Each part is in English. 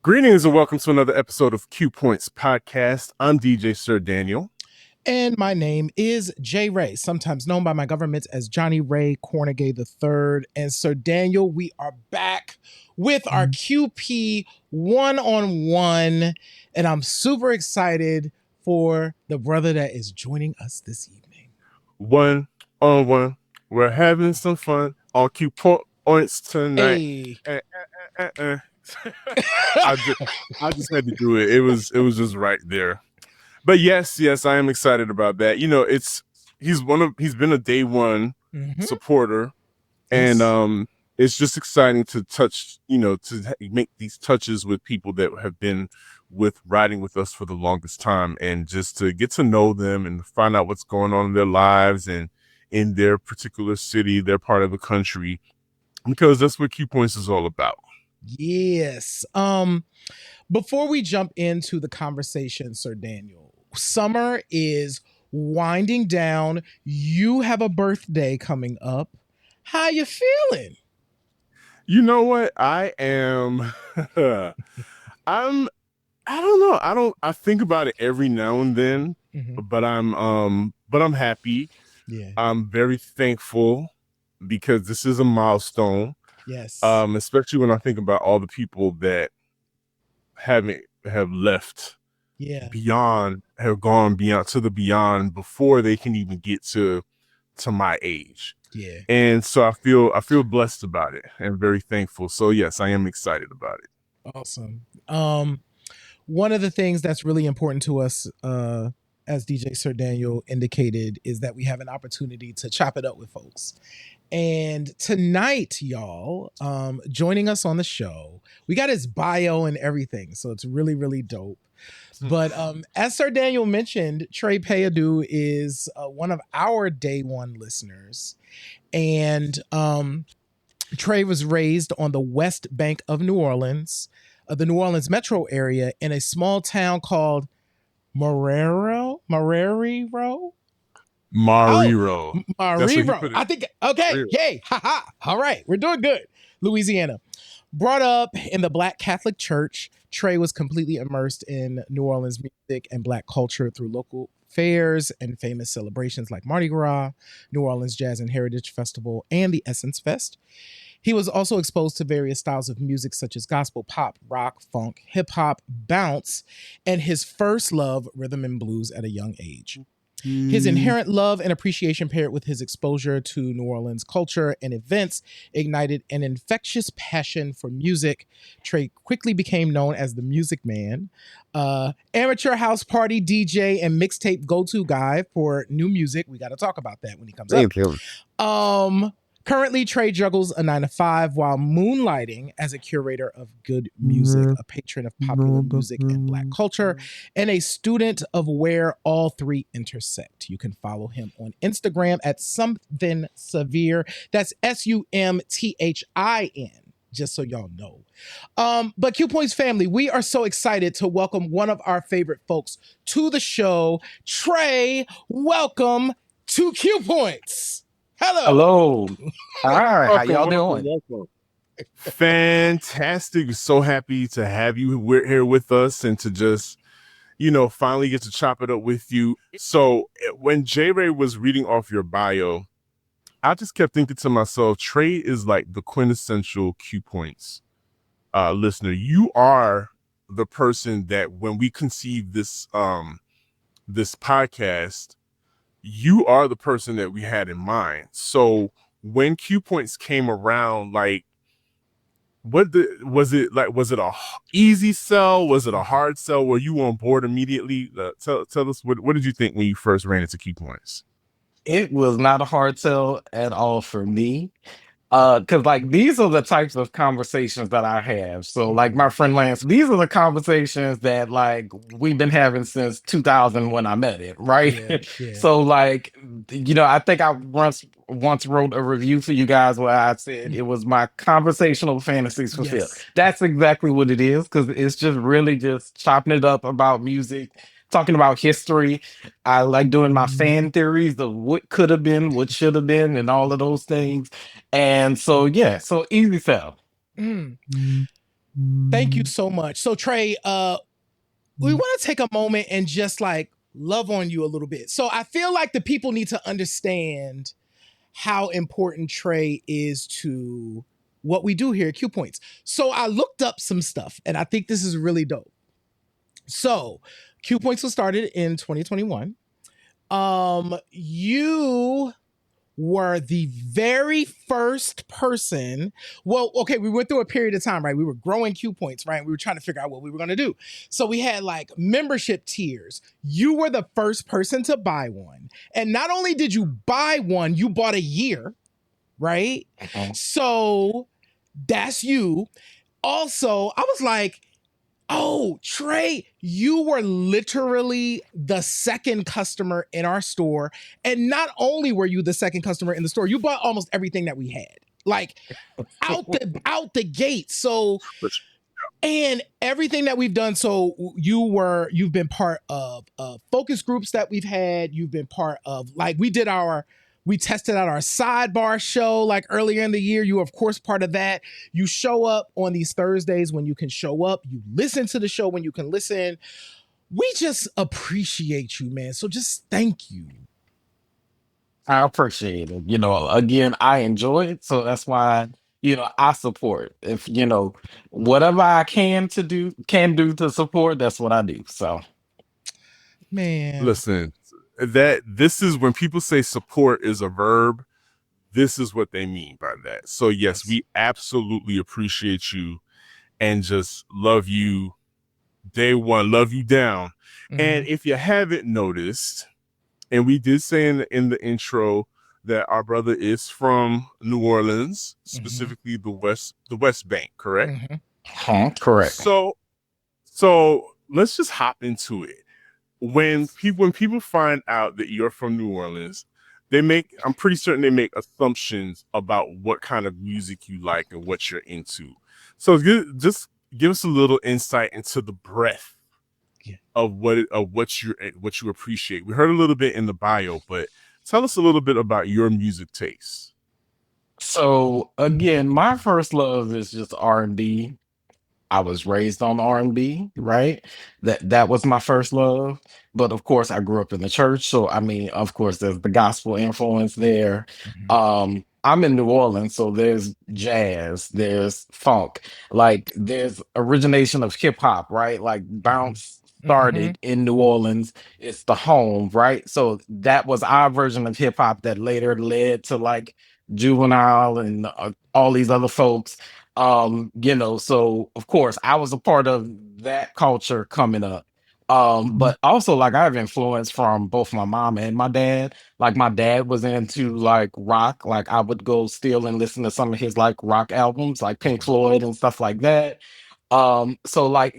Greetings and welcome to another episode of Q Points Podcast. I'm DJ Sir Daniel. And my name is Jay Ray, sometimes known by my government as Johnny Ray Cornegay III. And Sir Daniel, we are back with our QP one-on-one. And I'm super excited for the brother that is joining us this evening. One-on-one. We're having some fun on Q Points tonight. Hey. I just had to do it. It was just right there. But yes, I am excited about that. You know, he's been a day one supporter, and it's just exciting to touch, to make these touches with people that have been riding with us for the longest time, and just to get to know them and find out what's going on in their lives and in their particular city, their part of the country, because that's what Q Points is all about. Yes. Before we jump into the conversation, Sir Daniel, summer is winding down. You have a birthday coming up. How you feeling? You know what? I am I don't know. I think about it every now and then, but I'm happy. Yeah. I'm very thankful because this is a milestone. Yes. Especially when I think about all the people that have left. Yeah. Have gone beyond to the beyond before they can even get to my age. Yeah. And so I feel blessed about it and very thankful. So yes, I am excited about it. Awesome. One of the things that's really important to us, as DJ Sir Daniel indicated, is that we have an opportunity to chop it up with folks. And tonight, y'all, joining us on the show, we got his bio and everything. So it's really, really dope. But as Sir Daniel mentioned, Trey Payadue is one of our day one listeners. And Trey was raised on the West Bank of New Orleans, the New Orleans metro area, in a small town called Marrero. I think, okay, yay, haha, all right, we're doing good. Louisiana. Brought up in the Black Catholic Church, Trey was completely immersed in New Orleans music and Black culture through local fairs and famous celebrations like Mardi Gras, New Orleans Jazz and Heritage Festival, and the Essence Fest. He was also exposed to various styles of music such as gospel, pop, rock, funk, hip hop, bounce, and his first love, rhythm and blues, at a young age. His inherent love and appreciation paired with his exposure to New Orleans culture and events ignited an infectious passion for music. Trey quickly became known as the Music Man, amateur house party DJ and mixtape go-to guy for new music. We got to talk about that when he comes up. Currently, Trey juggles a 9-to-5 while moonlighting as a curator of good music, a patron of popular music and Black culture, and a student of where all three intersect. You can follow him on Instagram at Something Severe. That's SUMTHIN. Just so y'all know. But Q Points family, we are so excited to welcome one of our favorite folks to the show. Trey, welcome to Q Points. Hello. Hi. How y'all doing? Welcome. Fantastic. So happy to have you here with us and to just, finally get to chop it up with you. So when J Ray was reading off your bio, I just kept thinking to myself, Trey is like the quintessential Q Points listener. You are the person that when we conceived this podcast, you are the person that we had in mind. So when Q Points came around, like, was it a easy sell? Was it a hard sell? Were you on board immediately? Tell us, what did you think when you first ran into Q Points? It was not a hard sell at all for me. Because these are the types of conversations that I have. So like my friend Lance, these are the conversations that we've been having since 2000 when I met it, right? Yeah. So I think I once wrote a review for you guys where I said it was my conversational fantasies fulfilled. Yes. That's exactly what it is, because it's just really just chopping it up about music, talking about history. I like doing my fan theories of what could have been, what should have been, and all of those things. And so, yeah, so easy sell. Thank you so much. So Trey, we want to take a moment and just like love on you a little bit. So I feel like the people need to understand how important Trey is to what we do here at Q Points. So I looked up some stuff and I think this is really dope. So Q Points was started in 2021. You were the very first person. Well, okay, we went through a period of time, right? We were growing Q Points, right? We were trying to figure out what we were going to do. So we had like membership tiers. You were the first person to buy one. And not only did you buy one, you bought a year, right? So that's you. Also, I was like, oh, Trey, you were literally the second customer in our store. And not only were you the second customer in the store, you bought almost everything that we had. Like out the gate. So and everything that we've done. So you've been part of focus groups that we've had. You've been part of like we tested out our sidebar show like earlier in the year. You were, of course, part of that. You show up on these Thursdays when you can show up. You listen to the show when you can listen. We just appreciate you, man. So just thank you. I appreciate it. Again, I enjoy it. So that's why, I support. If, whatever I can do to support, that's what I do. So, man, listen, this is when people say support is a verb, this is what they mean by that. So yes, we absolutely appreciate you and just love you day one, love you down. And if you haven't noticed, and we did say in the intro that our brother is from New Orleans, specifically the West Bank, correct? Correct. So let's just hop into it. When people find out that you're from New Orleans, I'm pretty certain they make assumptions about what kind of music you like and what you're into. So just give us a little insight into the breadth of what you appreciate. We heard a little bit in the bio, but tell us a little bit about your music taste. So again, my first love is just R&B. I was raised on R&B, right? That was my first love. But of course, I grew up in the church, so I mean, of course, there's the gospel influence there. I'm in New Orleans, so there's jazz, there's funk, like there's origination of hip hop, right? Like bounce started in New Orleans. It's the home, right? So that was our version of hip hop that later led to like Juvenile and all these other folks. So of course I was a part of that culture coming up. But also like I have influence from both my mom and my dad. Like my dad was into like rock, like I would go steal and listen to some of his like rock albums, like Pink Floyd and stuff like that. So like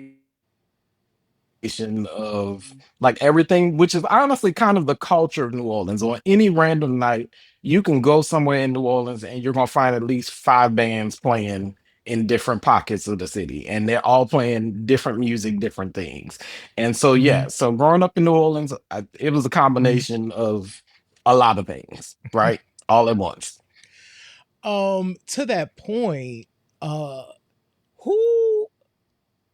of like everything, which is honestly kind of the culture of New Orleans. On any random night, you can go somewhere in New Orleans and you're gonna find at least 5 bands playing in different pockets of the city, and they're all playing different music, different things. And so yeah, so growing up in New Orleans, it was a combination of a lot of things, right? All at once. To that point, who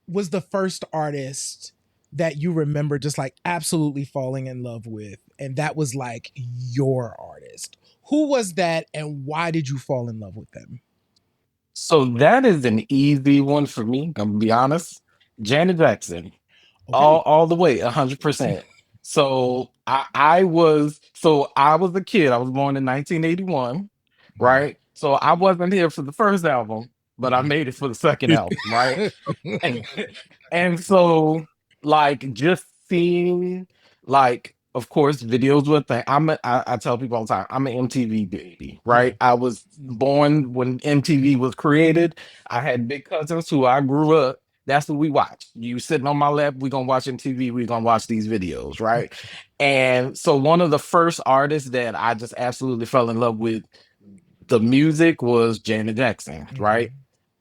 was the first artist that you remember just like absolutely falling in love with, and that was like your artist? Who was that, and why did you fall in love with them? So that is an easy one for me. I'm gonna be honest. Janet Jackson. Okay. All the way, 100%. So I was a kid. I was born in 1981, right? So I wasn't here for the first album, but I made it for the second album, right? and, and so like just seeing like of course videos with the I tell people all the time I'm an MTV baby, right? I was born when MTV was created. I had big cousins who I grew up, that's what we watch. You sitting on my lap, we gonna watch MTV, we gonna watch these videos, right? And so one of the first artists that I just absolutely fell in love with the music was Janet Jackson, right?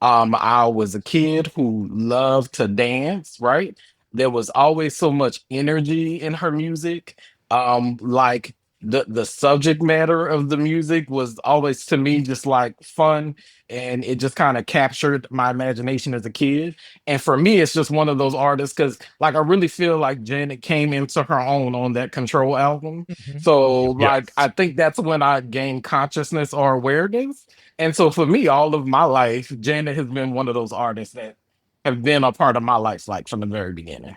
I was a kid who loved to dance, right? There was always so much energy in her music. Like the subject matter of the music was always to me just like fun, and it just kind of captured my imagination as a kid. And for me it's just one of those artists because like I really feel like Janet came into her own on that Control album. So like Yes. I think that's when I gained consciousness or awareness. And so for me all of my life Janet has been one of those artists that have been a part of my life like from the very beginning.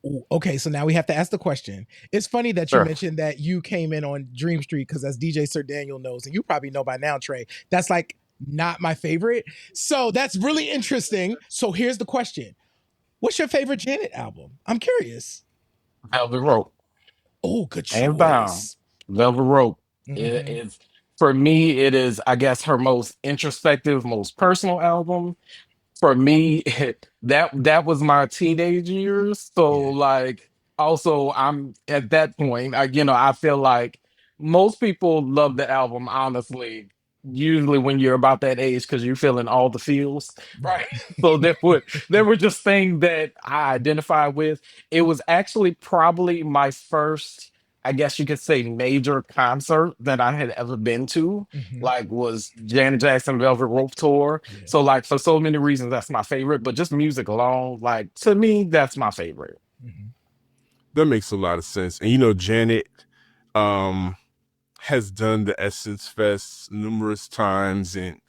Ooh, okay, so now we have to ask the question. It's funny that you Sure. mentioned that you came in on Dream Street because, as DJ Sir Daniel knows, and you probably know by now, Trey, that's like not my favorite. So that's really interesting. So here's the question: what's your favorite Janet album? I'm curious. Velvet Rope. Oh, good Hands down. choice. Velvet Rope. It Mhm. is for me, it is, I guess, her most introspective, most personal album. For me, that was my teenage years. So Yeah. like also I'm at that point, I feel like most people love the album, honestly, usually when you're about that age because you're feeling all the feels. Right. So there were just things that I identified with. It was actually probably my first, I guess you could say, major concert that I had ever been to. Mhm. Like was Janet Jackson Velvet Rope tour. Yeah. So like for so many reasons, that's my favorite. But just music alone, like to me, that's my favorite. Mhm. That makes a lot of sense. And you know, Janet um has done the Essence Fest numerous times, and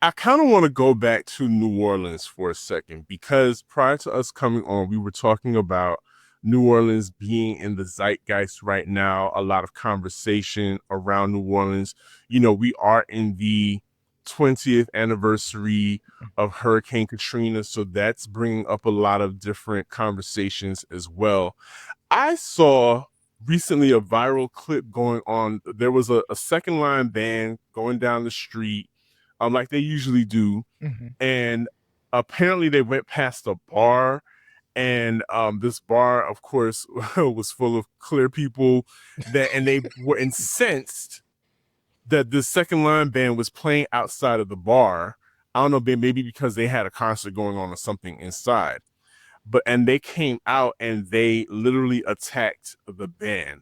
I kind of want to go back to New Orleans for a second because prior to us coming on, we were talking about New Orleans being in the zeitgeist right now, a lot of conversation around New Orleans. You know, we are in the 20th anniversary of Hurricane Katrina, so that's bringing up a lot of different conversations as well. I saw recently a viral clip going on. There was a second line band going down the street, like they usually do, Mhm. and apparently they went past a bar, and this bar, of course, was full of clear people and they were incensed that the second line band was playing outside of the bar. I don't know, maybe because they had a concert going on or something inside, and they came out and they literally attacked the band.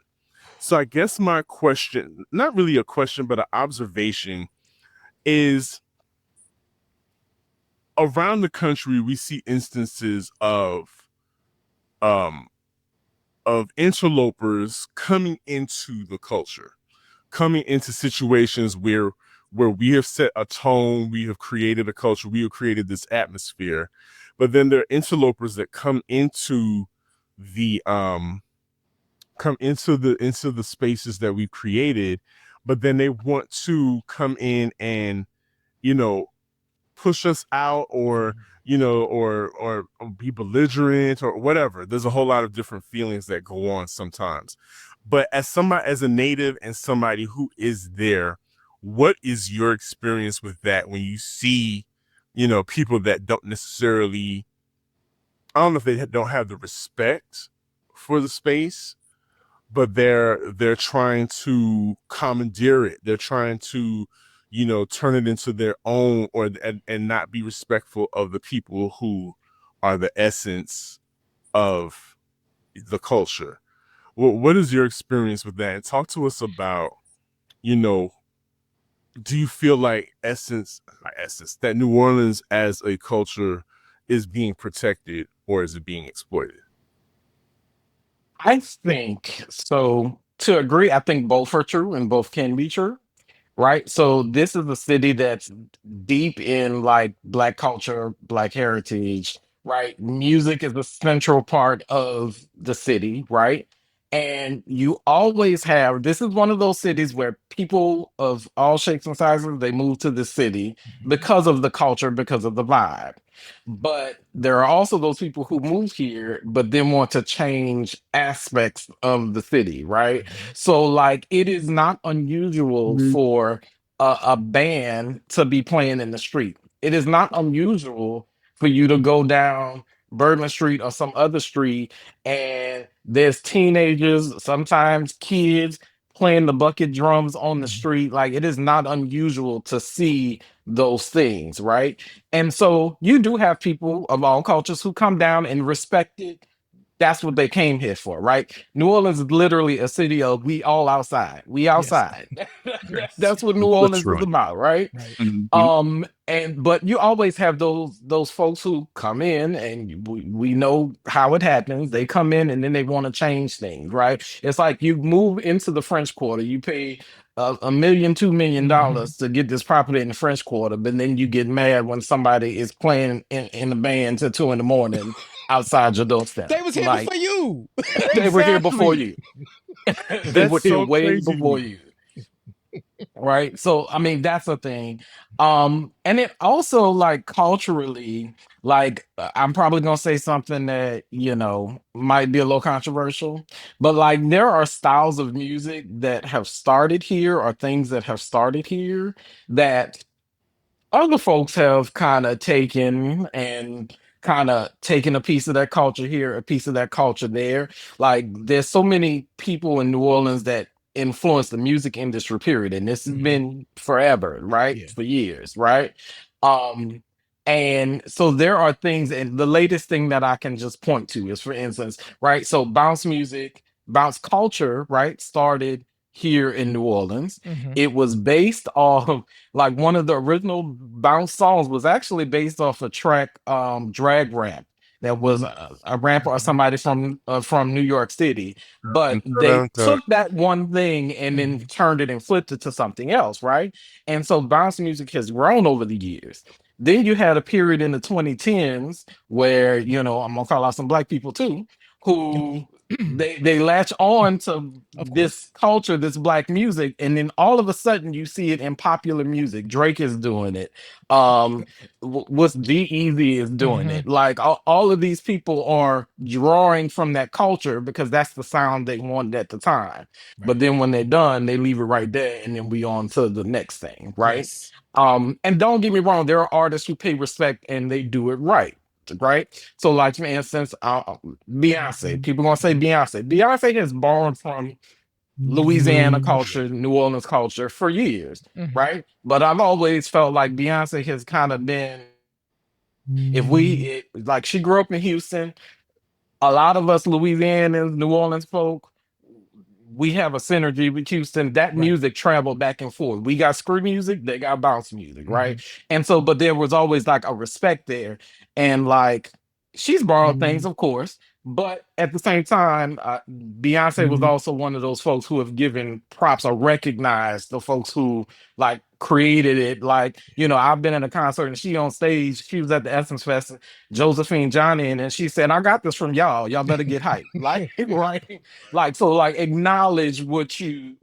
So I guess my question, not really a question, but an observation is around the country we see instances um of interlopers coming into the culture, coming into situations where we have set a tone, we have created a culture, we have created this atmosphere, but then there are interlopers that the into the spaces that we've created, but then they want to come in and, you know, push us out, or or be belligerent or whatever. There's a whole lot of different feelings that go on sometimes. But as a native and somebody who is there, what is your experience with that when you see, people that don't necessarily, I don't know if they don't have the respect for the space, but they're trying to commandeer it. They're trying to, turn it into their own, and not be respectful of the people who are the essence of the culture. What is your experience with that? And talk to us about, you know, do you feel like not essence, that New Orleans as a culture is being protected, or is it being exploited? I think so. To agree, I think both are true and both can be true. Right. So this is a city that's deep in like black culture, black heritage, right? Music is a central part of the city, right? And you always have, this is one of those cities where people of all shapes and sizes, they move to the city Mhm. because of the culture, because of the vibe. But there are also those people who move here, but then want to change aspects of the city, right? Mhm. So, like, it is not unusual for a band to be playing in the street. It is not unusual for you to go down Bourbon Street or some other street and there's teenagers, sometimes kids, playing the bucket drums on the Mhm. street. Like, it is not unusual to see those things, right? And so you do have people of all cultures who come down and respect it that's what they came here for, right? New Orleans is literally a city of we all outside. We outside. Yes. That's what New Orleans is about, right? Right. And but you always have those folks who come in, and we know how it happens. They come in and then they want to change things, right? It's like you move into the French Quarter, you pay $1 million, $2 million to get this property in the French Quarter, but then you get mad when somebody is playing in the band till 2 a.m. outside your doorstep. They was here before you. They were here before you. They were here way before you. Right. So I mean that's a thing. And it also like culturally, like I'm probably gonna say something that might be a little controversial, but like there are styles of music that have started here or things that have started here that other folks have kind of taken a piece of that culture here, a piece of that culture there. Like there's so many people in New Orleans that influence the music industry, period. And this has been forever, right? Yeah. For years, right? And so there are things, and the latest thing that I can just point to is, for instance, right? So bounce music, bounce culture, right, started here in New Orleans. It was based off like one of the original bounce songs was actually based off a track, Drag Rap. That was a rapper or somebody from New York City, but they took that one thing and then turned it and flipped it to something else, right? And so bounce music has grown over the years. Then you had a period in the 2010s where I'm gonna call out some black people too, who they latch on to this culture, this black music, and then all of a sudden you see it in popular music. Drake is doing it. What's G-Eazy is doing it. Like all of these people are drawing from that culture because that's the sound they wanted at the time. Right. But then when they're done, they leave it right there, and then we on to the next thing, right? Yes. And don't get me wrong, there are artists who pay respect and they do it right. So like for instance, Beyonce. People gonna say Beyonce. Beyonce has borrowed from Louisiana culture, New Orleans culture for years, right? But I've always felt like Beyonce has kind of been, like she grew up in Houston. A lot of us Louisianans, New Orleans folk, we have a synergy with Houston. That music traveled back and forth. We got screw music, they got bounce music, right? And so, but there was always like a respect there. And like, she's borrowed things, of course, but at the same time, Beyonce was also one of those folks who have given props or recognized the folks who like created it. Like, I've been in a concert and she on stage, she was at the Essence Fest, Josephine Johnny, and she said, "I got this from y'all. Y'all better get hyped." Like, right? Like, so like acknowledge what you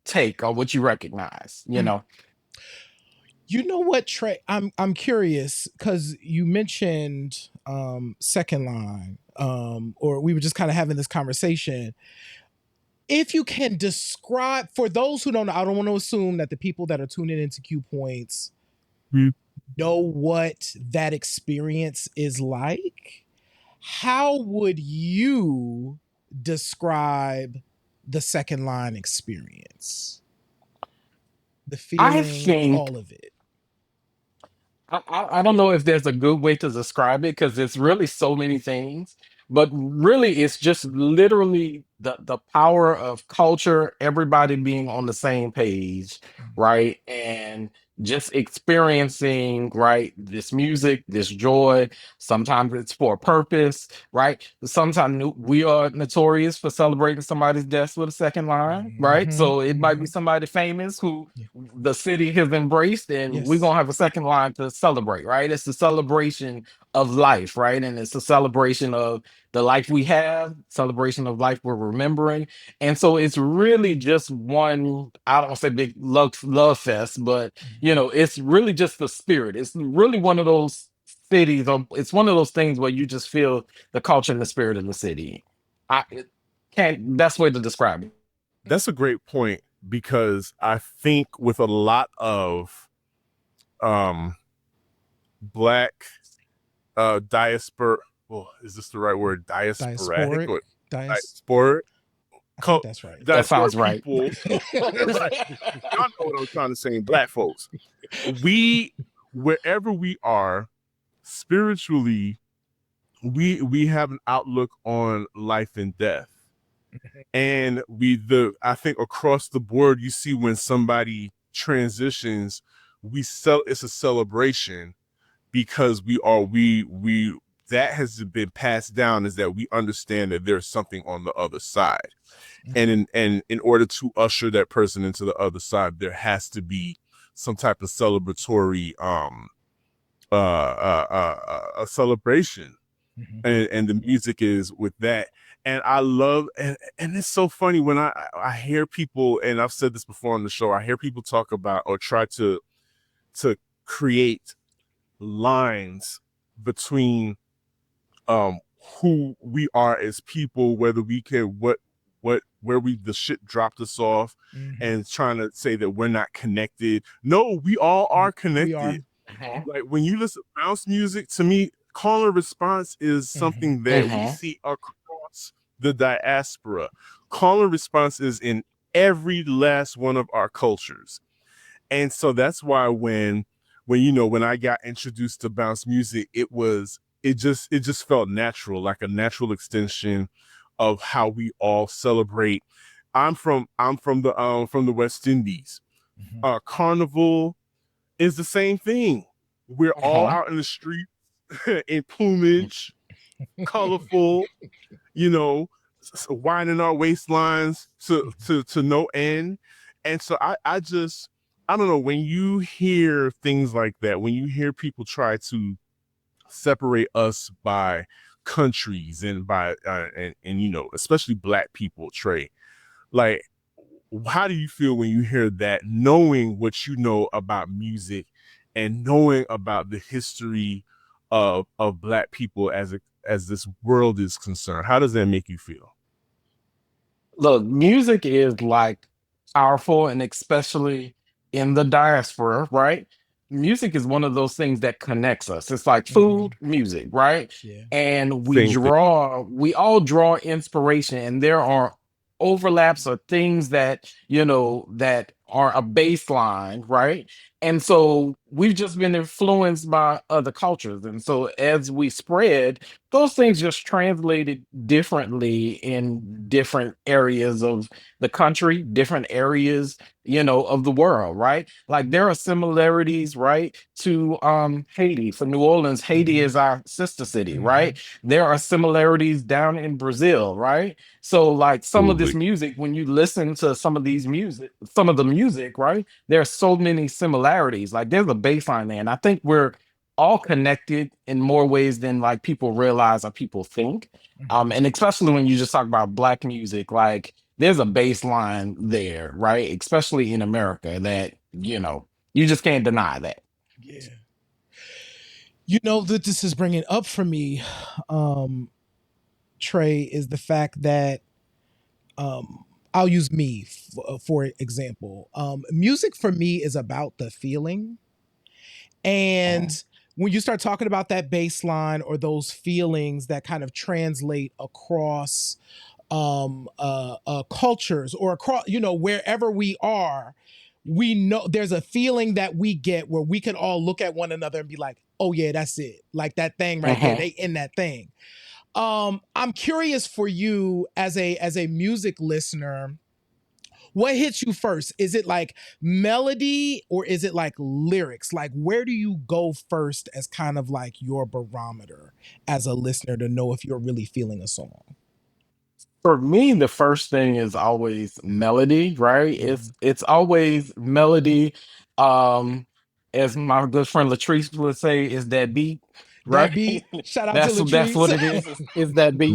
take or what you recognize, You know what, Trey? I'm curious because you mentioned second line, or we were just kind of having this conversation. If you can describe, for those who don't know, I don't want to assume that the people that are tuning into Q Points know what that experience is like. How would you describe the second line experience? The feeling, all of it. I don't know if there's a good way to describe it because it's really so many things, but really it's just literally the power of culture, everybody being on the same page, right? And just experiencing, right, this music, this joy. Sometimes it's for a purpose, right? Sometimes we are notorious for celebrating somebody's death with a second line, right? So it might be somebody famous who the city has embraced, and we're gonna have a second line to celebrate, right? It's the celebration of life, right? And it's a celebration of the life we have, celebration of life we're remembering. And so it's really just one, I don't want to say big love fest, but it's really just the spirit. It's really one of those cities, it's one of those things where you just feel the culture and the spirit of the city. Best way to describe it. That's a great point, because I think with a lot of black diaspora, well, is this the right word? Diasporic? Diasporic? That's right. That sounds right. Y'all know what I'm trying to say. Black folks, wherever we are spiritually, we have an outlook on life and death. And I think across the board, you see when somebody transitions, it's a celebration because we that has been passed down, is that we understand that there's something on the other side. And in order to usher that person into the other side, there has to be some type of celebratory a celebration. And the music is with that. And I love, and it's so funny when I hear people, and I've said this before on the show, I hear people talk about or try to create lines between who we are as people, whether we can where the shit dropped us off, and trying to say that we're not connected. No, we all are connected. Like when you listen to bounce music, to me, call and response is something that we see across the diaspora. Call and response is in every last one of our cultures. And so that's why when I got introduced to bounce music, it just felt natural, like a natural extension of how we all celebrate. I'm from the West Indies. Carnival is the same thing. We're all out in the street in plumage, colorful, winding our waistlines to no end. And so I don't know, when you hear things like that, when you hear people try to separate us by countries and by and especially Black people, Trey, like, how do you feel when you hear that, knowing what you know about music and knowing about the history of Black people as this world is concerned? How does that make you feel? Look, music is like powerful, and especially in the diaspora, right? Music is one of those things that connects us. It's like food, music, right? Yeah. And Same thing. we all draw inspiration, and there are overlaps or things that, that are a baseline, right? And so we've just been influenced by other cultures. And so as we spread, those things just translated differently in different areas of the country, different areas, of the world, right? Like there are similarities, right, to Haiti. For New Orleans, Haiti is our sister city, right? There are similarities down in Brazil, right? So like some of this Absolutely. music, when you listen to some of the music, right? There's so many similarities. Like there's a baseline there. And I think we're all connected in more ways than like people realize or people think. And especially when you just talk about Black music, like there's a baseline there, right? Especially in America that, you just can't deny that. Yeah. You know that this is bringing up for me, Trey, is the fact that I'll use me for example. Music for me is about the feeling. And when you start talking about that baseline or those feelings that kind of translate across cultures or across, wherever we are, we know there's a feeling that we get where we can all look at one another and be like, oh yeah, that's it. Like that thing right there, they in that thing. I'm curious for you as a music listener, what hits you first? Is it like melody or is it like lyrics? Like where do you go first as kind of like your barometer as a listener to know if you're really feeling a song? For me, the first thing is always melody, right? It's always melody. Um, as my good friend Latrice would say, is that beat, That right? beat, shout out to That's Latrice. what it is that beat.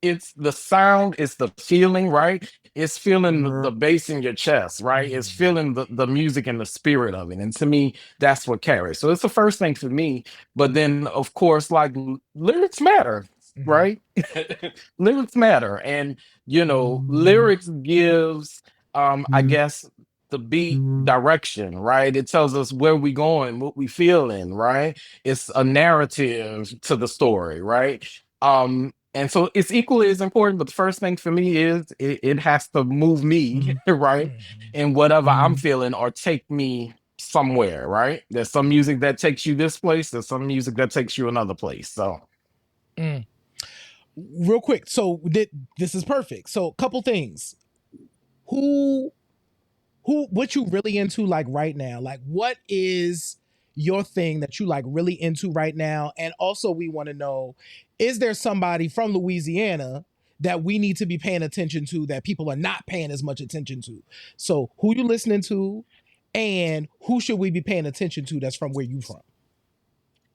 It's the sound, it's the feeling, right? It's feeling the bass in your chest, right? It's feeling the music and the spirit of it. And to me, that's what carries. So it's the first thing for me. But then of course, like lyrics matter, right? Lyrics matter. And lyrics gives I guess the beat direction, right? It tells us where we going, what we feeling, right? It's a narrative to the story, right? And so it's equally as important, but the first thing for me is it has to move me, right? And whatever I'm feeling or take me somewhere, right? There's some music that takes you this place. There's some music that takes you another place. So, real quick, so this is perfect. So, a couple things. Who, what you really into like right now? Like, what is your thing that you like really into right now? And also, we want to know, is there somebody from Louisiana that we need to be paying attention to that people are not paying as much attention to? So, who you listening to, and who should we be paying attention to that's from where you from?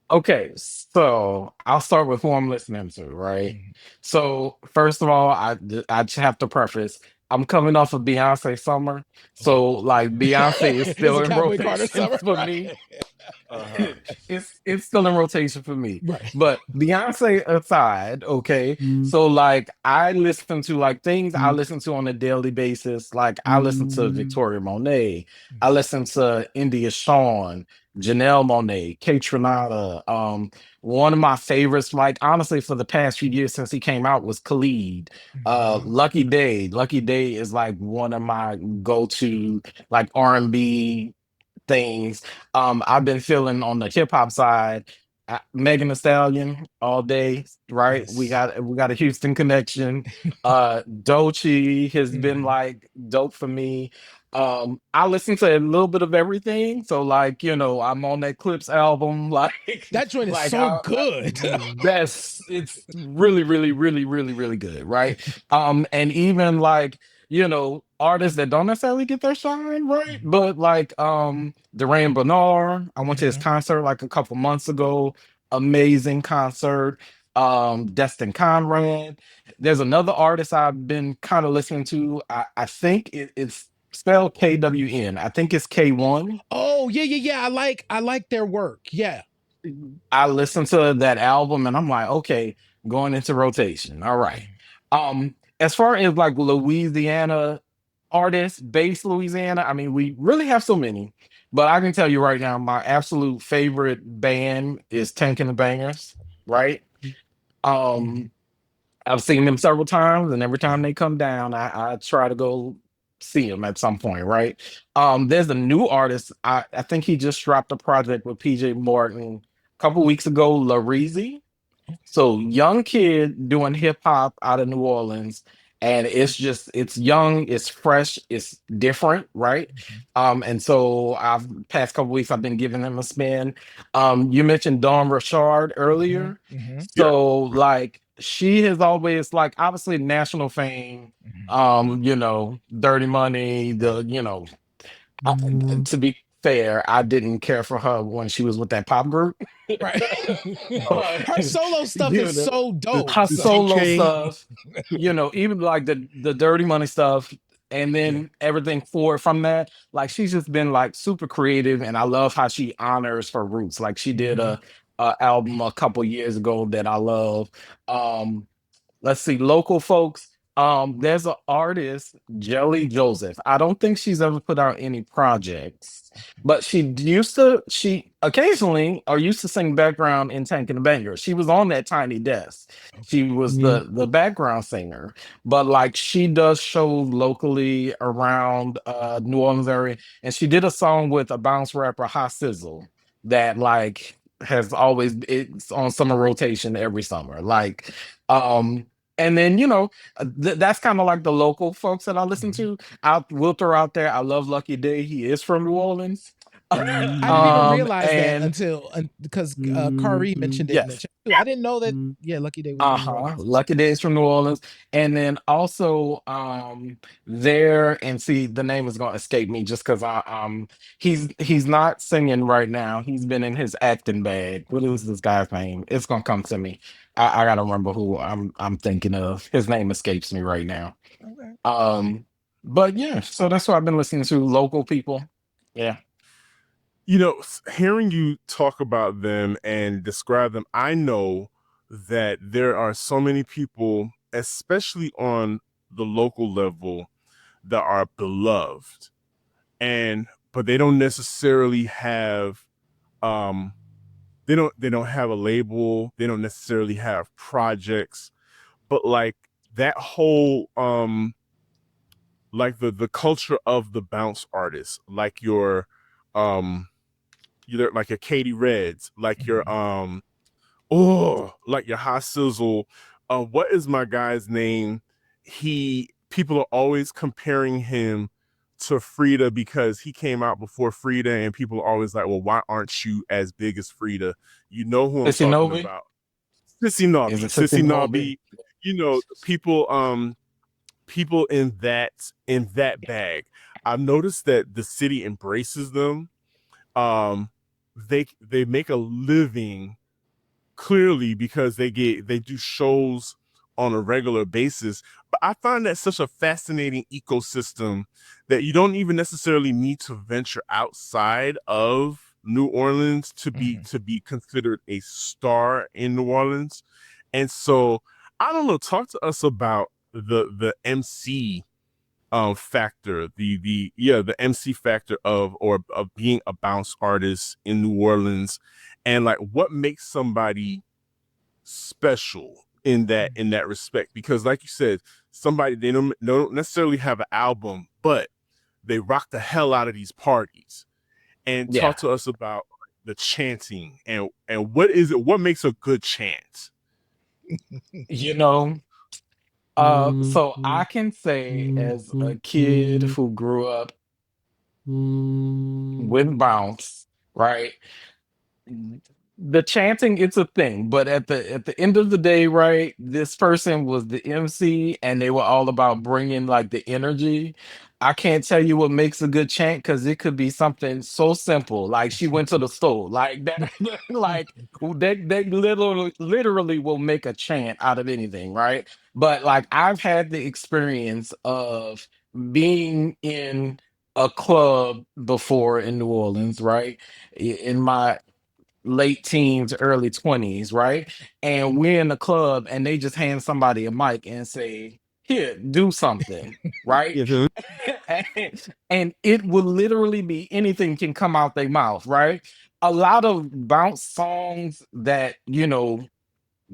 okay, so I'll start with who I'm listening to, right? So first of all, I just have to preface, I'm coming off of Beyonce summer, Okay. so like Beyonce is It's still a in Cowboy Carter rotation summer, for right? me. It's still in rotation for me. Right. But Beyonce aside, okay, so like I listen to like things I listen to on a daily basis. Like I listen to Victoria Monet, I listen to India Shawn, Janelle Monáe, Kate Renata. One of my favorites, like honestly, for the past few years since he came out, was Khalid. Lucky Day. Lucky Day is like one of my go-to like R&B things. I've been feeling on the hip hop side, Megan Thee Stallion all day, right? We Yes. got a Houston connection. Doechii has been like dope for me. I listen to a little bit of everything. So like, I'm on that Clips album, like That joint is like so good. it's really, really, really, really, really good, right? And even like artists that don't necessarily get their shine, right? But like Duran Bernard, I went to his concert like a couple months ago. Amazing concert. Destin Conrad. There's another artist I've been kind of listening to. I think it's spelled KWN. I think it's K1. Oh, yeah. I like their work. Yeah. I listened to that album and I'm like, okay, going into rotation. All right. As far as like Louisiana artists, based Louisiana, I mean, we really have so many, but I can tell you right now, my absolute favorite band is Tank and the Bangers, right? Um, I've seen them several times, and every time they come down, I try to go see them at some point, right? There's a new artist. I think he just dropped a project with PJ Morton a couple weeks ago, Lareezy. So young kid doing hip hop out of New Orleans, and it's young, it's fresh, it's different, right? And so I've past couple weeks I've been giving them a spin. You mentioned Dawn Richard earlier, Yeah. so like she has always like obviously national fame. Dirty Money, to be fair, I didn't care for her when she was with that pop group. Right. Oh, Her solo stuff You is know, so dope. her the So 2 solo chain. stuff, even like the Dirty Money stuff, and yeah. then everything forward from that. Like she's just been like super creative, and I love how she honors her roots. Like she did a album a couple years ago that I love. Um, let's see, local folks. There's an artist, Jelly Joseph. I don't think she's ever put out any projects, but she occasionally or used to sing background in Tank and the Banger. She was on that Tiny Desk. She was the background singer, but like she does shows locally around New Orleans area, and she did a song with a bounce rapper, Hot Sizzle, that like has always it's on summer rotation every summer. Like um and then that's kind of like the local folks that I listen to. I will throw out there, I love Lucky Day. He is from New Orleans. I didn't even realize that And until because Kari mentioned it in the yes. chat too. I didn't know that. Yeah, Lucky Day was from New Uh-huh. Orleans. Lucky Days from New Orleans. And then also there, and see the name is gonna escape me just because he's not singing right now. He's been in his acting bag. What is this guy's name? It's gonna come to me. I gotta remember who I'm thinking of. His name escapes me right now. Okay. But yeah, so that's what I've been listening to, local people. Yeah. Hearing you talk about them and describe them, I know that there are so many people, especially on the local level, that are beloved, but they don't necessarily have they don't have a label, they don't necessarily have projects, but like that whole like the culture of the bounce artist, like your you're like your Katie Reds, like your like your High Sizzle. What is my guy's name? People are always comparing him to Frida because he came out before Frida, and people are always like, well, why aren't you as big as Frida? You know who I'm Sissy talking Novi? about. Sissy Is Nobby. it Sissy Sissy Novi? Nobby, people in that bag. I've noticed that the city embraces them. Um they make a living clearly because they do shows on a regular basis. But I find that such a fascinating ecosystem that you don't even necessarily need to venture outside of New Orleans to be considered a star in New Orleans. And so I don't know, talk to us about the MC factor, the MC factor of being a bounce artist in New Orleans, and like what makes somebody special in that respect. Because like you said, somebody they don't necessarily have an album, but they rock the hell out of these parties. And Yeah. talk to us about the chanting and what makes a good chant. You know, so I can say as a kid who grew up with bounce, right? The chanting, it's a thing, but at the end of the day, right, this person was the MC and they were all about bringing like the energy. I can't tell you what makes a good chant because it could be something so simple like she went to the store like that. Like they literally will make a chant out of anything, right? But like I've had the experience of being in a club before in New Orleans, right? In my late teens, early 20s, right? And we're in the club and they just hand somebody a mic and say, here, do something, right? Yeah. And it will literally be anything can come out their mouth, right? A lot of bounce songs that,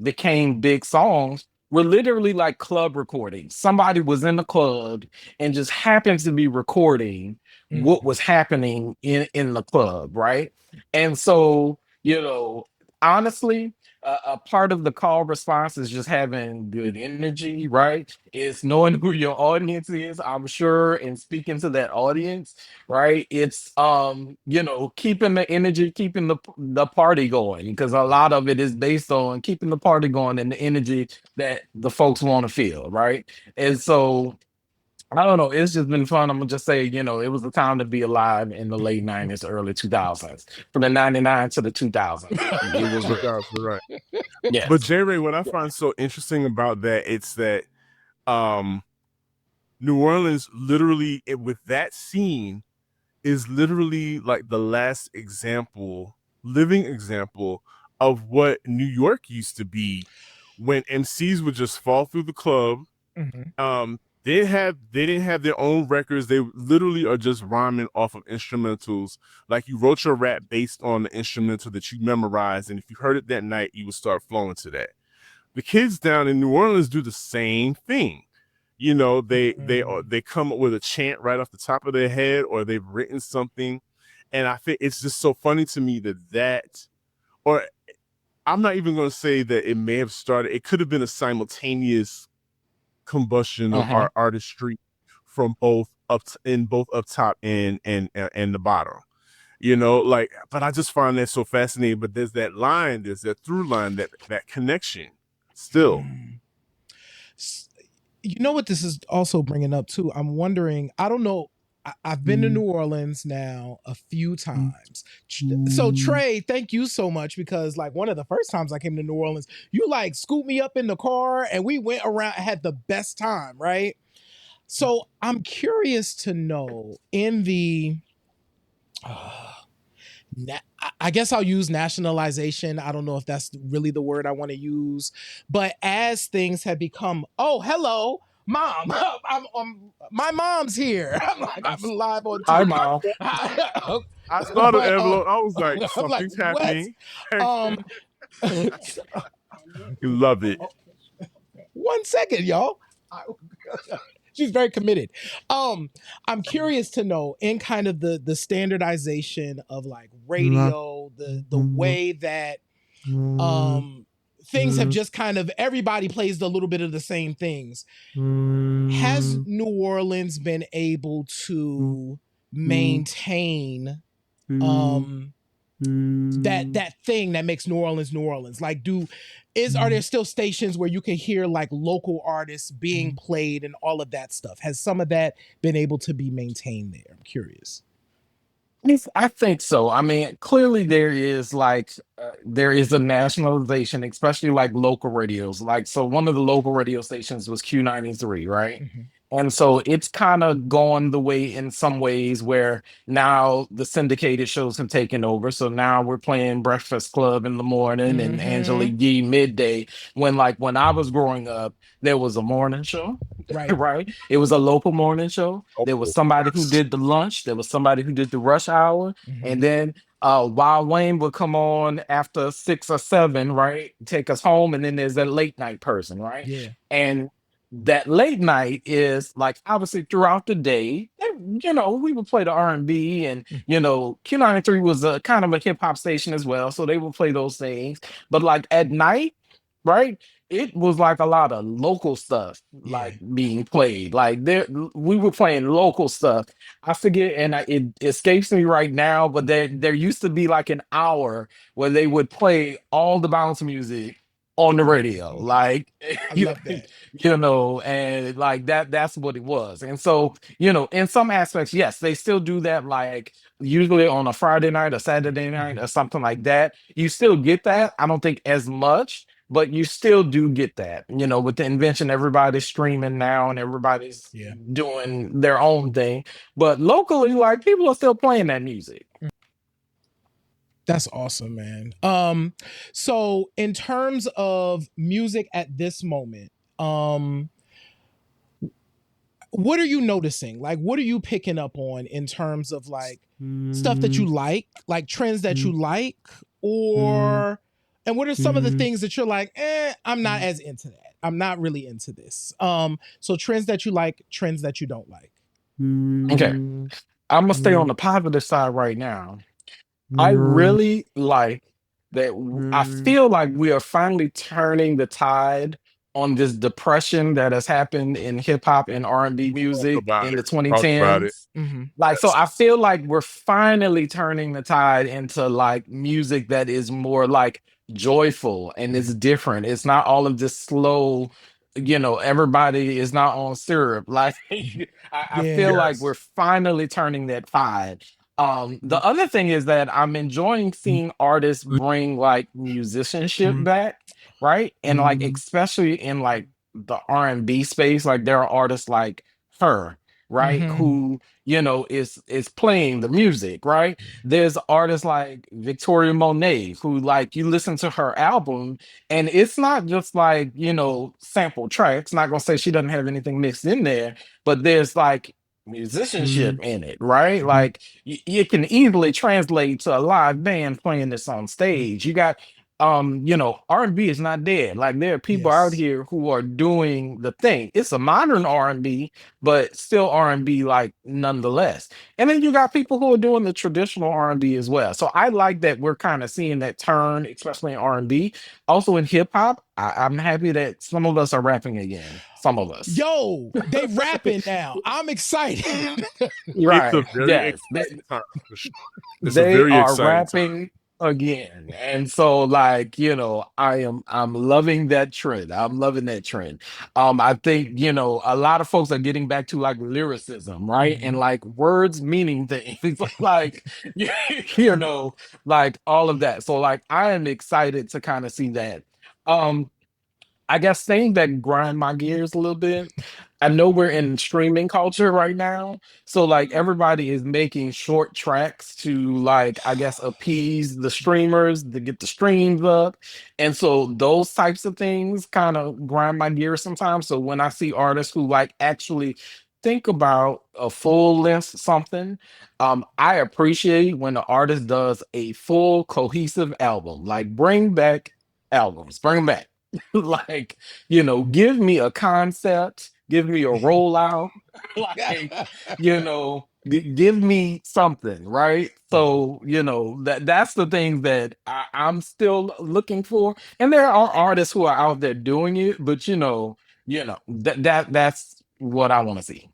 became big songs were literally like club recordings. Somebody was in the club and just happened to be recording what was happening in the club, right? And so, honestly, a part of the call response is just having good energy, right? It's knowing who your audience is, I'm sure, and speaking to that audience, right? It's keeping the energy, keeping the party going, because a lot of it is based on keeping the party going and the energy that the folks want to feel, right? And so I don't know, it's just been fun. I'm gonna just say, it was a time to be alive in the late 90s, early 2000s, from the 99 to the 2000s. It was real. 2000, right. But Yes. J Ray, what I find so interesting about that, it's that um New Orleans literally with that scene is literally like the last living example of what New York used to be when MCs would just fall through the club. They didn't have their own records. They literally are just rhyming off of instrumentals. Like you wrote your rap based on the instrumental that you memorized, and if you heard it that night, you would start flowing to that. The kids down in New Orleans do the same thing. They come up with a chant right off the top of their head, or they've written something, and I think it's just so funny to me or I'm not even going to say that it may have started. It could have been a simultaneous combustion of Uh-huh. artistry from both up top and the bottom. But I just find that so fascinating. But there's that through line, that connection still. You know what this is also bringing up too? I'm wondering, I don't know. I've been to New Orleans now a few times. So Trey, thank you so much, because like one of the first times I came to New Orleans, you like scooped me up in the car and we went around, had the best time, right? So I'm curious to know in the I guess I'll use nationalization. I don't know if that's really the word I want to use, but as things have become, oh, hello, mom, my mom's here. I'm live on Hi, TV. Mom. I saw the But envelope. I was like, I'm like, something's what? happening. Um, You love it. one second, y'all. She's very committed. I'm curious to know in kind of the standardization of like radio, the way that things have just kind of everybody plays a little bit of the same things. Has New Orleans been able to maintain that thing that makes New Orleans New Orleans? Like are there still stations where you can hear like local artists being played and all of that stuff? Has some of that been able to be maintained there? I'm curious. Yes, I think so. I mean, clearly there is a nationalization, especially like local radios. Like, so one of the local radio stations was Q93, right? Mm-hmm. And so it's kind of gone the way in some ways where now the syndicated shows have taken over. So now we're playing Breakfast Club in the morning and Angelique Yee midday. When I was growing up, there was a morning show, Right. right? It was a local morning show. There was somebody who did the lunch. There was somebody who did the rush hour. And then Wild Wayne would come on after 6 or 7, right? Take us home. And then there's that late night person, right? Yeah. And that late night is like obviously throughout the day, we would play the R&B and Q93 was a kind of a hip hop station as well. So they would play those things. But like at night, right? It was like a lot of local stuff like being played. Like we were playing local stuff. I forget, and it escapes me right now, but there used to be like an hour where they would play all the bounce music on the radio. Like I love that. and like that's what it was. And so, in some aspects, yes, they still do that, like usually on a Friday night or Saturday night or something like that. You still get that. I don't think as much, but you still do get that, with the invention, everybody's streaming now and everybody's doing their own thing. But locally, like people are still playing that music. That's awesome, man. So in terms of music at this moment, what are you noticing? Like, what are you picking up on in terms of like stuff that you like trends that you like, and what are some of the things that you're like, I'm not as into that. I'm not really into this. So trends that you like, trends that you don't like. Okay. I'm gonna stay on the positive side right now. I really like that. I feel like we are finally turning the tide on this depression that has happened in hip hop and R&B music in the Talk about it. 2010s. Like, so I feel like we're finally turning the tide into like music that is more like joyful and it's different. It's not all of this slow, everybody is not on syrup. Like, I feel like we're finally turning that tide. The other thing is that I'm enjoying seeing artists bring like musicianship back, right? And like especially in like the R&B space, like there are artists like her, right? Who, is playing the music, right? There's artists like Victoria Monet, who like you listen to her album and it's not just like, sample tracks. Not gonna say she doesn't have anything mixed in there, but there's like musicianship in it, right? Like it can easily translate to a live band playing this on stage. You got R&B is not dead. Like there are people out here who are doing the thing. It's a modern R&B, but still R&B like nonetheless. And then you got people who are doing the traditional R&B as well. So I like that we're kind of seeing that turn, especially in R&B. Also in hip hop, I'm happy that some of us are rapping again. Some of us. Yo, they rapping now. I'm excited. Right. It's a very exciting time for sure. It's a They very are exciting rapping again. And so like, I'm loving that trend. I'm loving that trend. I think, a lot of folks are getting back to like lyricism, right? And like words meaning things like, like all of that. So like I am excited to kind of see that. I guess thing that grind my gears a little bit. I know we're in streaming culture right now. So like everybody is making short tracks to like, I guess, appease the streamers to get the streams up. And so those types of things kind of grind my gears sometimes. So when I see artists who like actually think about a full length something, I appreciate when the artist does a full cohesive album. Like bring back albums, bring 'em back. Like, give me a concept give me a rollout, like, give me something, right? So, that's the thing that I'm still looking for. And there are artists who are out there doing it, but that's what I want to see.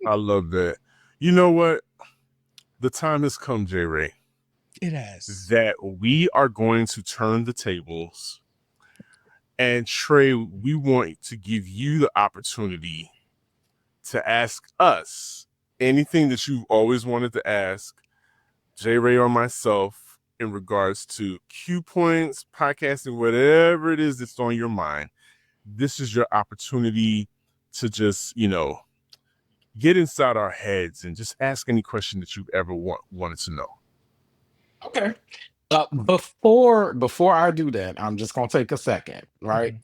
I love that. You know what? The time has come, J. Ray. It has. That we are going to turn the tables. And Trey, we want to give you the opportunity to ask us anything that you've always wanted to ask J. Ray or myself in regards to Q points, podcasting, whatever it is that's on your mind. This is your opportunity to just, get inside our heads and just ask any question that you've ever wanted to know. Okay. Before I do that, I'm just gonna take a second, right?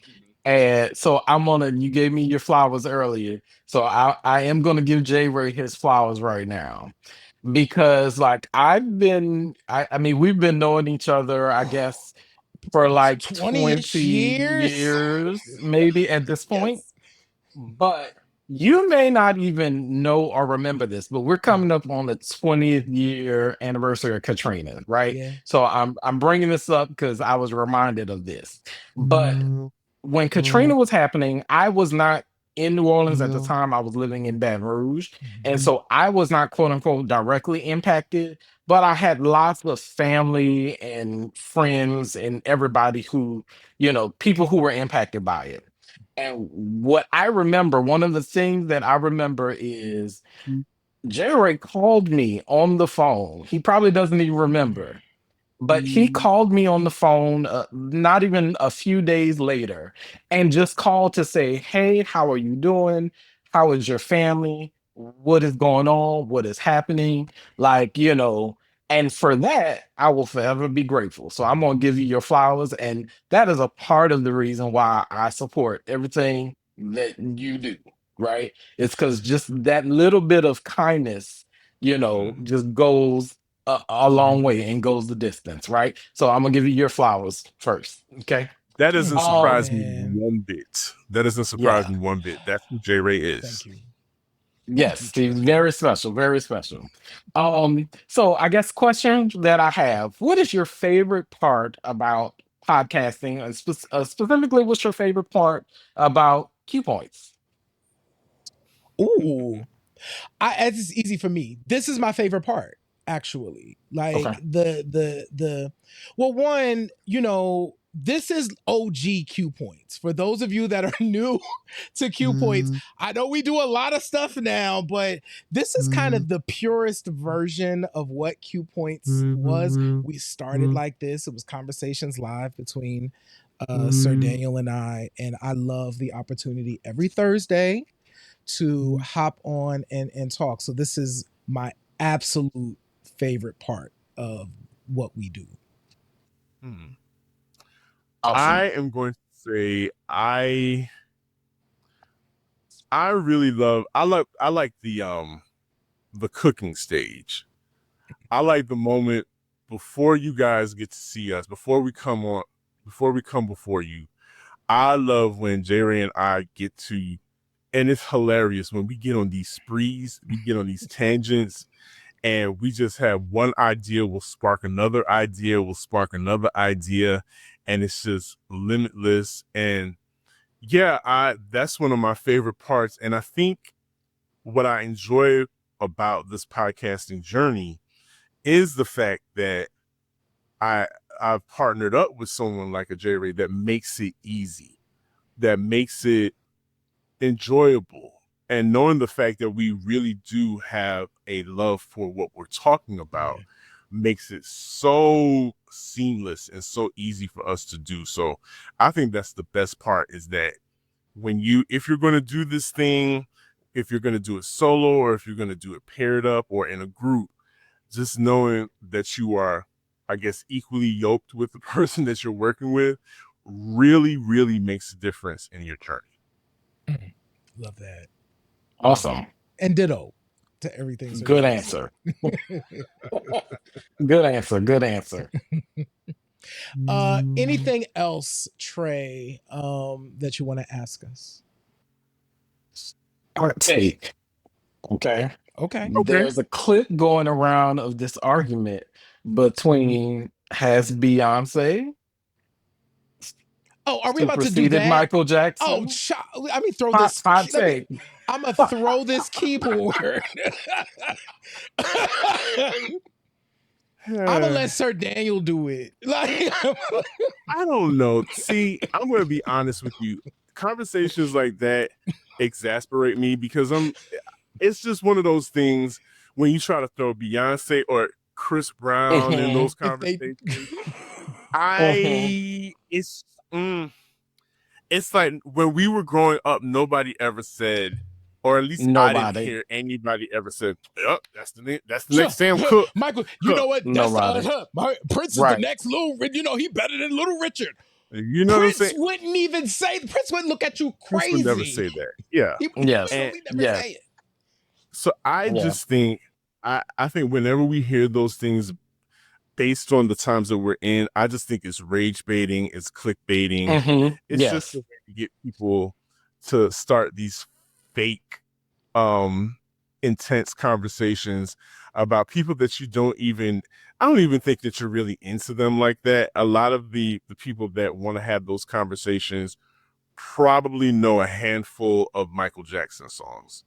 And so you gave me your flowers earlier. So I am gonna give Jay Ray his flowers right now. Because like I mean, we've been knowing each other, I guess, for like 20-ish 20 years. years, maybe at this point. Yes. But you may not even know or remember this, but we're coming up on the 20th year anniversary of Katrina, right? Yeah. So I'm bringing this up because I was reminded of this. But when Katrina was happening, I was not in New Orleans at the time. I was living in Baton Rouge. And so I was not, quote unquote, directly impacted, but I had lots of family and friends and everybody who, people who were impacted by it. And what I remember, one of the things that I remember is Jerry called me on the phone. He probably doesn't even remember, but he called me on the phone not even a few days later and just called to say, "Hey, how are you doing? How is your family? What is going on? What is happening?" Like, and for that, I will forever be grateful. So I'm going to give you your flowers. And that is a part of the reason why I support everything that you do, right? It's because just that little bit of kindness, just goes a long way and goes the distance, right? So I'm gonna give you your flowers first, okay? That doesn't Thank you, surprise me man. one bit. That doesn't surprise Yeah, me one bit. That's who J. Ray Thank is. you. Thank you, yes, he's Trey. very special, very special. So I guess question that I have: what is your favorite part about podcasting, and specifically, what's your favorite part about Q points? Ooh. It's easy for me. This is my favorite part, actually. Okay. Like well, one, this is OG Q points. For those of you that are new to Q points, I know we do a lot of stuff now, but this is kind of the purest version of what Q points was. We started like this. It was conversations live between Sir Daniel and I love the opportunity every Thursday to hop on and talk. So this is my absolute favorite part of what we do. Hmm. Awesome. I am going to say I really love I like the cooking stage. I like the moment before you guys get to see us, before we come before you. I love when J. Ray and I get to, and it's hilarious when we get on these sprees, we get on these tangents, and we just have one idea will spark another idea, will spark another idea, and it's just limitless. And yeah, that's one of my favorite parts. And I think what I enjoy about this podcasting journey is the fact that I I've partnered up with someone like a J. Ray that makes it easy, that makes it enjoyable. And knowing the fact that we really do have a love for what we're talking about makes it so seamless and so easy for us to do. So I think that's the best part, is that if you're going to do this thing, if you're going to do it solo or if you're going to do it paired up or in a group, just knowing that you are, I guess, equally yoked with the person that you're working with really, really makes a difference in your journey. Love that. Awesome. And ditto to everything Sir Good Daniel answer. said. Good answer. Good answer. Anything else, Trey, that you want to ask us? Hot take. Okay. Okay. There's a clip going around of this argument between has Beyonce Oh, are we about to do superseded that? Michael Jackson? Let me throw Hot, this. hot take. I'm gonna throw this keyboard. I'm gonna let Sir Daniel do it. Like, I don't know. See, I'm going to be honest with you. Conversations like that exasperate me because it's just one of those things when you try to throw Beyonce or Chris Brown in those conversations. It's like when we were growing up, nobody ever said, or at least I didn't hear anybody ever said, "Oh, that's the next Sam Cooke." Michael, you know what? That's Prince is the next Little. You know, he better than Little Richard. You know Prince what I'm saying? wouldn't even say. Prince wouldn't look at you crazy. Prince would never say that. Yeah. He would never say it. So I just think, I think whenever we hear those things based on the times that we're in, I just think it's rage baiting, it's clickbaiting. It's just a way to get people to start these fake, intense conversations about people that you don't even, I don't even think that you're really into them like that. A lot of the people that want to have those conversations probably know a handful of Michael Jackson songs.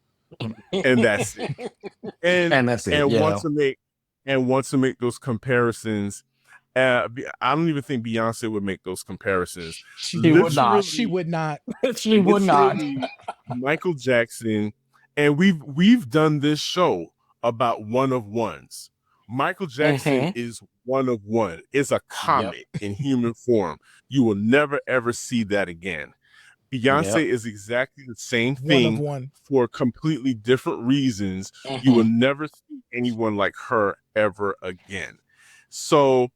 And that's it. And that's it. And want to make those comparisons. I don't even think Beyonce would make those comparisons. She would not. She would not. She would not. Michael Jackson, and we've done this show about one of ones. Michael Jackson is one of one. Is a comet in human form. You will never ever see that again. Beyonce is exactly the same thing for completely different reasons. You will never see anyone like her ever again. So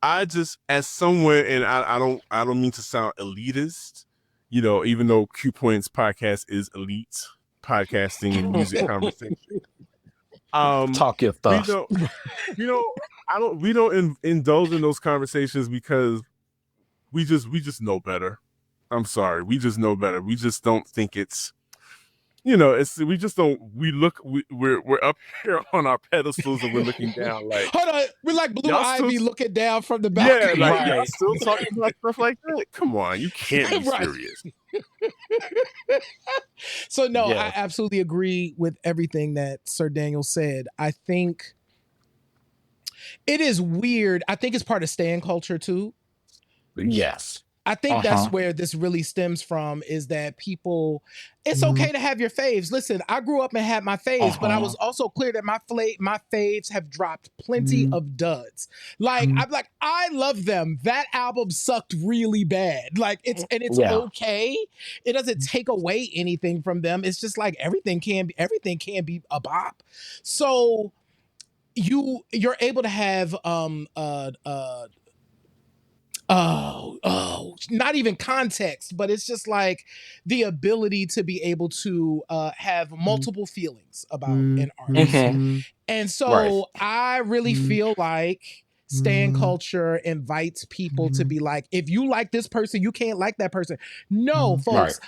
I just, as someone, and I don't mean to sound elitist, you know, even though Q Point's podcast is elite podcasting and music conversation. Talk your stuff. We don't indulge in those conversations because we just know better. I'm sorry. We just know better. We just don't think it's, we're up here on our pedestals and we're looking down like, hold on. We're like Blue Ivy looking down from the balcony. Yeah, like y'all still talking about stuff like that? Come on, you can't be serious. So no, I absolutely agree with everything that Sir Daniel said. I think it is weird. I think it's part of stan culture too. Yes. I think that's where this really stems from, is that people, it's okay to have your faves. Listen, I grew up and had my faves, but I was also clear that my faves have dropped plenty of duds. Like, I'm like, I love them. That album sucked really bad. Like, it's okay. It doesn't take away anything from them. It's just like everything can be a bop. So you're able to have not even context, but it's just like the ability to be able to have multiple feelings about an artist. And so I really feel like stan culture invites people to be like, if you like this person, you can't like that person. No, folks.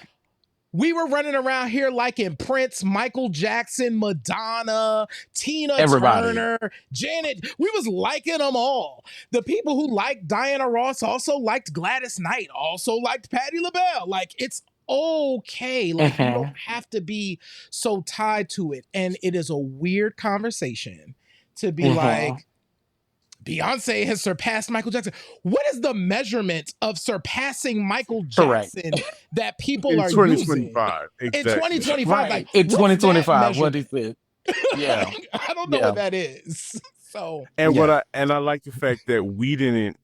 We were running around here liking Prince, Michael Jackson, Madonna, Tina Turner, Janet. We was liking them all. The people who liked Diana Ross also liked Gladys Knight, also liked Patti LaBelle. Like, it's okay. Like, you don't have to be so tied to it. And it is a weird conversation to be like, Beyonce has surpassed Michael Jackson. What is the measurement of surpassing Michael Jackson that people are using? Exactly. In 2025, like, in 2025, what is it? Yeah, I don't know what that is. So, and I like the fact that we didn't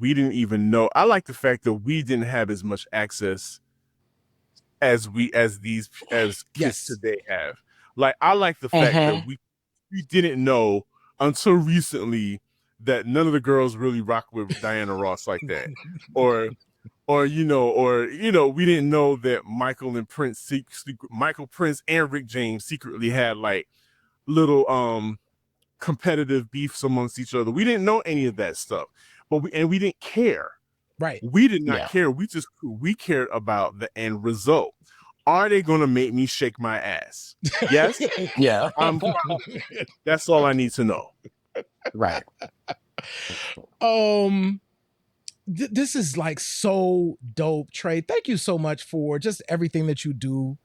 even know. I like the fact that we didn't have as much access as kids today have. Like, I like the fact that we didn't know until recently that none of the girls really rock with Diana Ross like that, or we didn't know that Michael Prince and Rick James secretly had like little competitive beefs amongst each other. We didn't know any of that stuff, but we didn't care. Right. We did not care. We cared about the end result. Are they going to make me shake my ass? Yes. Yeah. That's all I need to know. Right. This is like so dope, Trey. Thank you so much for just everything that you do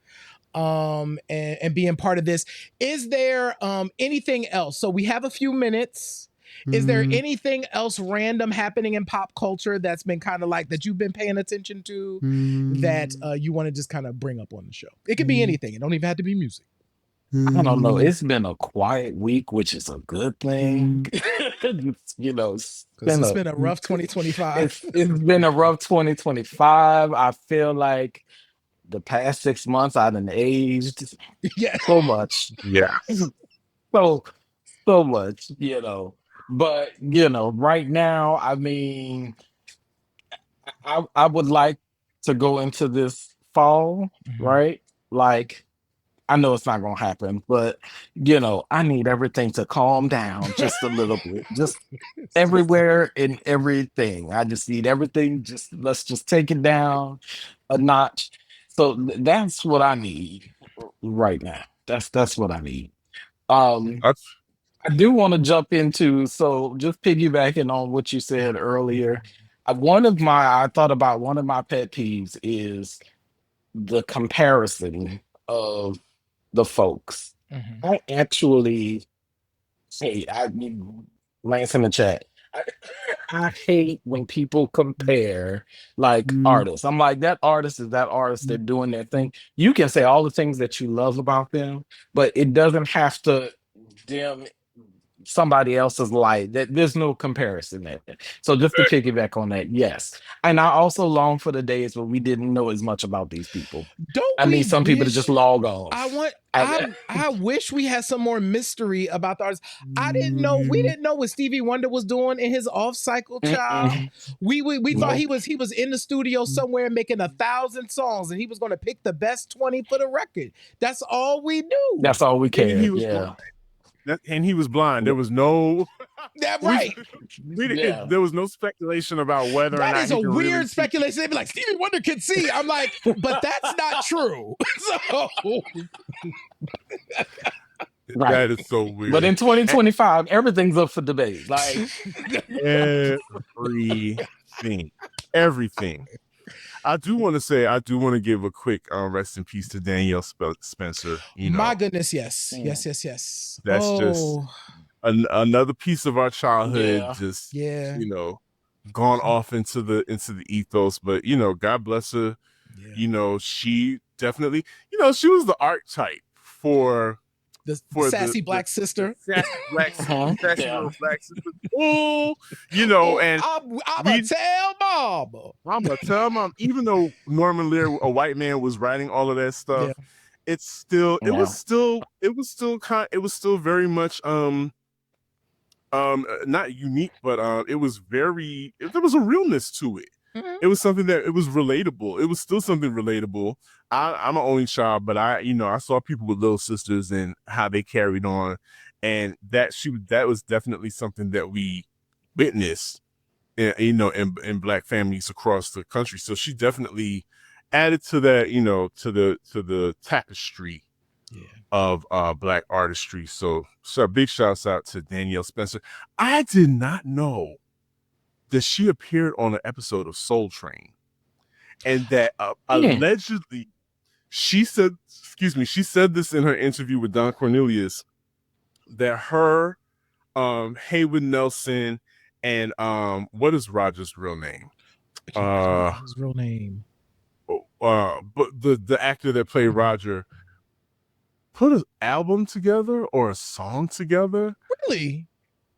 and being part of this. Is there anything else? So we have a few minutes. Is there anything else random happening in pop culture that's been kind of like that you've been paying attention to that you want to just kind of bring up on the show? It could be anything. It don't even have to be music. I don't know. It's been a quiet week, which is a good thing. You know, it's been a rough 2025. It's been a rough 2025. I feel like the past 6 months I done aged so much. Yeah. So much, you know. But right now, I mean, I would like to go into this fall, right? Like, I know it's not gonna happen, but I need everything to calm down just a little bit. Just everywhere and everything. I just need everything. Let's just take it down a notch. So that's what I need right now. That's what I need. I do want to jump into, so just piggybacking on what you said earlier. I thought about one of my pet peeves is the comparison of the folks. I actually Lance in the chat. I hate when people compare like artists. I'm like, that artist is that artist. They're doing their thing. You can say all the things that you love about them, but it doesn't have to dim somebody else's light. There's no comparison there. So just to piggyback on that, yes. And I also long for the days where we didn't know as much about these people. I need some people to just log on. I wish we had some more mystery about the artists. We didn't know what Stevie Wonder was doing in his off cycle, child. We thought he was in the studio somewhere making 1,000 songs and he was going to pick the best 20 for the record. That's all we knew. That's all we cared. Yeah. And he was blind. There was no right. There was no speculation about whether or not that is a weird speculation. They'd be like, Stevie Wonder could see. I'm like, but that's not true. Right. That is so weird. But in 2025, everything's up for debate. Like everything. I do want to give a quick rest in peace to Danielle Spencer. My goodness, yes. That's just another piece of our childhood. Gone off into the ethos. But God bless her. She definitely, she was the archetype for sassy black sister. Sassy black sister. Oh, and I'm gonna tell mom. Even though Norman Lear, a white man, was writing all of that stuff, it was still very much not unique, but there was a realness to it. It was something that it was relatable. It was still something relatable. I'm an only child, but I saw people with little sisters and how they carried on, and that was definitely something that we witnessed, in black families across the country. So she definitely added to that, to the tapestry of black artistry. So big shouts out to Danielle Spencer. I did not know that she appeared on an episode of Soul Train, and that allegedly she said this in her interview with Don Cornelius, that her, Haywood Nelson, and what is Roger's real name? His real name. But the actor that played Roger put an album together or a song together. Really?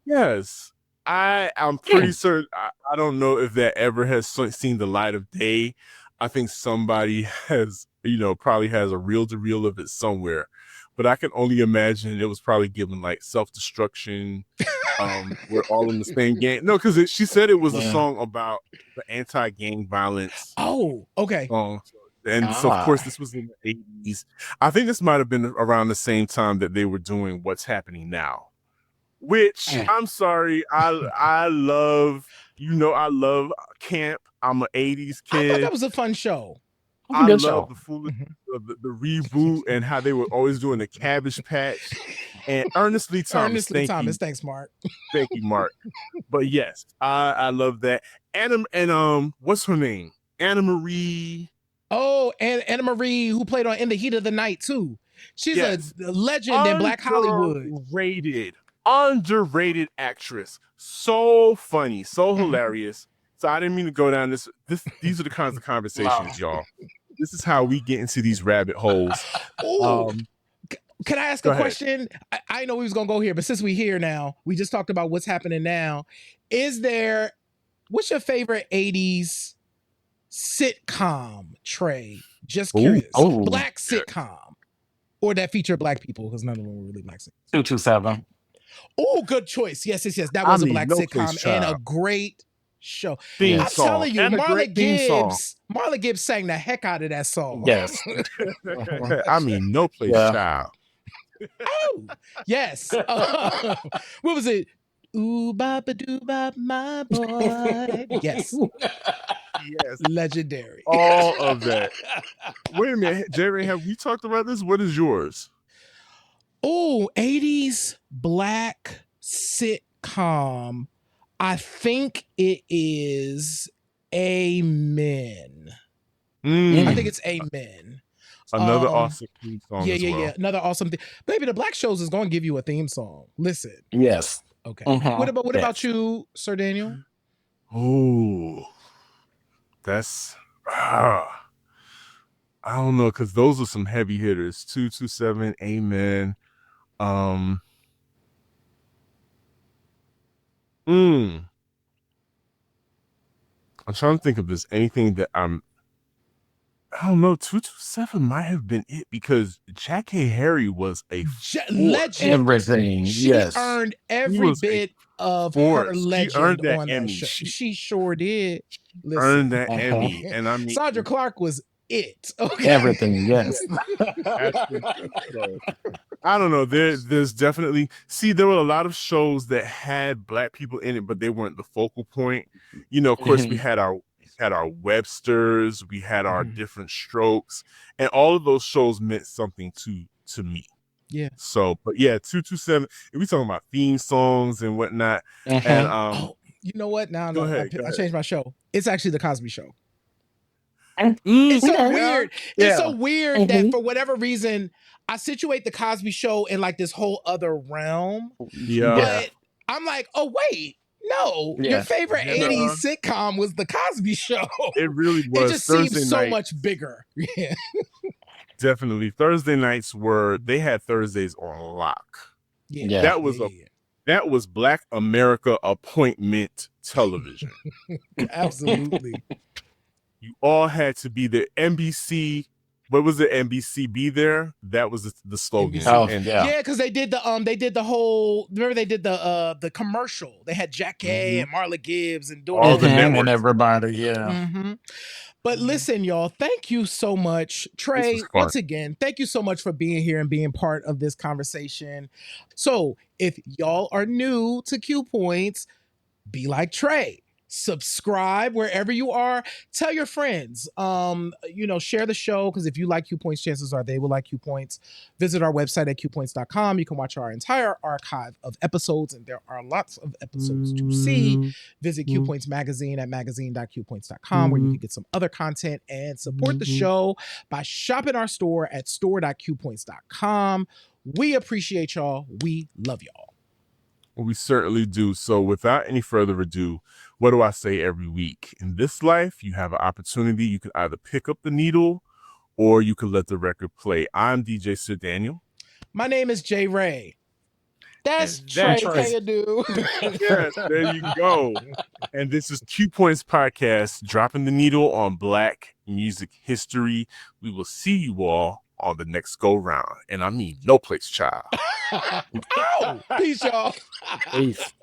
Yes. I'm pretty certain. I don't know if that ever has seen the light of day. I think somebody has, probably has a reel-to-reel of it somewhere, but I can only imagine it was probably given like self-destruction. We're all in the same gang. No, because she said it was a song about the anti-gang violence. Oh, okay. And so of course this was in the 80s. I think this might have been around the same time that they were doing What's Happening Now. Which I'm sorry, I love, I love camp. I'm an 80s kid. I thought that was a fun show. I Good love show. the foolish the reboot and how they were always doing the Cabbage Patch. And Ernestly Thomas, thank you. Thanks, Mark. Thank you, Mark. But yes, I love that. What's her name? Anna Marie. Oh, and Anna Marie, who played on In the Heat of the Night too. She's a legend in Black Hollywood. Underrated actress. So funny, so hilarious. So I didn't mean to go down this. These are the kinds of conversations, y'all. This is how we get into these rabbit holes. Can I ask a question? I know we was gonna go here, but since we here now, we just talked about what's happening now. What's your favorite 80s sitcom, Trey? Just curious. Black sitcom. Or that feature black people, because none of them were really black sitcoms. 227. Oh, good choice. Yes. That was a black sitcom and a great show. I'm telling you, Marla Gibbs sang the heck out of that song. Yes. I mean, No Place Child. Oh, yes. What was it? Ooh, baba doo bop, my boy. Yes. Yes. Legendary. All of that. Wait a minute, Jerry, have we talked about this? What is yours? Oh, 80s black sitcom. I think it is Amen. I think it's Amen. Another awesome theme song. Yeah. Another awesome thing. Baby, the Black Shows is going to give you a theme song. Listen. Yes. Okay. What about you, Sir Daniel? Oh, that's I don't know, because those are some heavy hitters. 227, Amen. I'm trying to think if there's anything that I don't know. 227 might have been it, because Jackée Harry was a legend. Everything. She earned every bit of her legend. She earned that on Emmy. That show. She sure did. Earned that Emmy, and I mean, Sandra Clark was it. Okay. Everything. Yes. I don't know. There's definitely there were a lot of shows that had black people in it, but they weren't the focal point. Of course, we had our Websters, we had our Different Strokes, and all of those shows meant something to me. Yeah. So, but yeah, 227. We talking about theme songs and whatnot. And you know what? Now go ahead. I changed my show. It's actually the Cosby Show. It's so weird. Yeah. It's so weird that for whatever reason I situate the Cosby Show in like this whole other realm. Yeah. But I'm like, oh wait. No, your favorite 80s sitcom was The Cosby Show. It really was. It just seems so much bigger. Yeah. Definitely. Thursday nights they had Thursdays on lock. Yeah. That was Black America appointment television. Absolutely. You all had to be there. NBC. What was it? NBC be there? That was the slogan. Because they did the whole. Remember they did the commercial. They had Jackée and Marla Gibbs and doing all the networks and everybody. Yeah. But listen, y'all, thank you so much. Trey, once again, thank you so much for being here and being part of this conversation. So if y'all are new to Q Points, be like Trey. Subscribe wherever you are. Tell your friends. Share the show, because if you like Q Points, chances are they will like Q Points. Visit our website at qpoints.com. You can watch our entire archive of episodes, and there are lots of episodes to see. Visit Q Points Magazine at magazine.qpoints.com, where you can get some other content and support the show by shopping our store at store.qpoints.com. We appreciate y'all. We love y'all. We certainly do. So without any further ado, what do I say every week? In this life, you have an opportunity. You can either pick up the needle or you can let the record play. I'm DJ Sir Daniel. My name is Jay Ray. That's Trey Payadue. Yes, there you go. And this is Q Points Podcast, dropping the needle on Black music history. We will see you all on the next go round. And I mean, No Place Child. Peace, y'all. Peace.